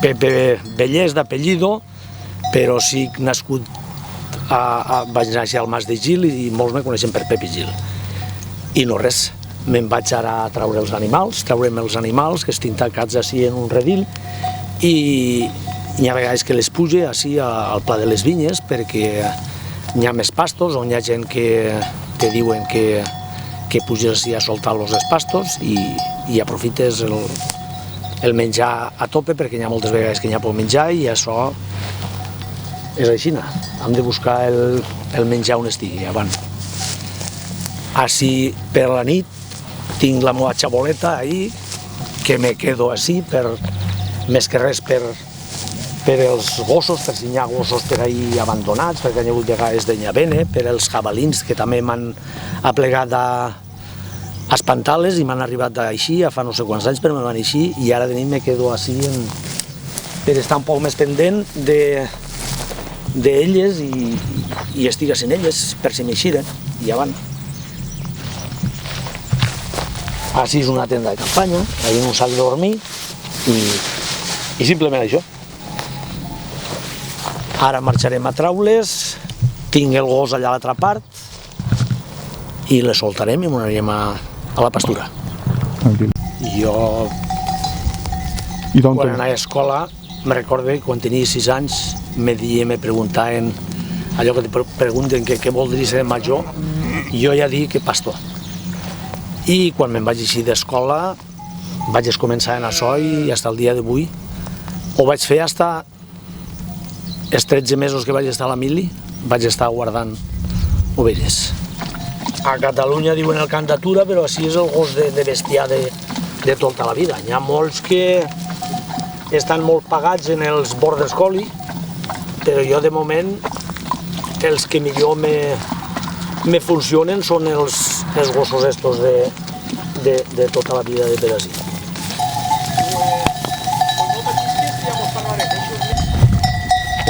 Pepe Bellés d'apellido, però sí nascut, vaig néixer al Mas de Gil i molts me coneixen per Pepe Gil. I no res, me'n vaig ara a treure els animals, treurem els animals que estic tancats així en un redil i hi ha vegades que les puge així al Pla de les Vinyes perquè hi ha més pastos on hi ha gent que diuen que puges així a soltar els pastos i aprofites el menjar a tope perquè hi ha moltes vegades que hi ha poc menjar i això és així. Hem de buscar el menjar on estigui abans. Així per la nit tinc la meva xaboleta ahí que me quedo així més que res per els gossos, per si hi ha gossos per ahí abandonats, perquè hi ha hagut vegades de nyavene, per els jabalins que també m'han aplegat a espantar-les i m'han arribat així, fa no sé quants anys, però me van així, i ara de nit me quedo així per estar un poc més pendent d'elles i estic en elles, per si m'eixiren, i avant. Així és una tenda de campanya, hi ha un sac de dormir i simplement això. Ara marxarem a traules, tinc el gos allà a l'altra part i les soltarem i m'anirem a la pastura. Jo, quan anava a escola, me recordo que quan tenia 6 anys me preguntaven allò que te pregunten què voldries ser major, i jo ja dic que pastor. I quan me'n vaig eixir d'escola vaig començar en això i fins al dia d'avui ho vaig fer fins els 13 mesos que vaig estar a la mili, vaig estar guardant ovelles. A Catalunya diuen el cant d'atura, però així és el gos de bestiar de tota la vida. Hi ha molts que estan molt pagats en els border collie, però jo de moment els que millor me funcionen són els gossos estos de tota la vida de per ací.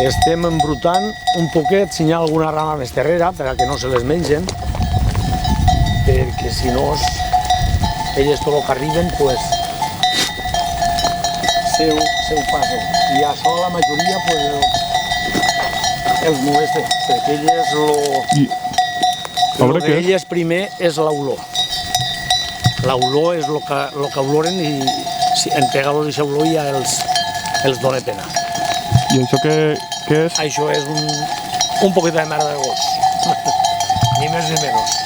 Estem embrutant un poquet si hi ha alguna rama més terrera perquè no se les mengen, perquè si no elles tot el que arriben se ho passen. I això la majoria els molesta, perquè elles primer és l'olor. L'olor és el que oloren i en pegar-los aquesta olor ja els dona pena. I això què és? Això és un poquet de merda de gos, ni més ni menys.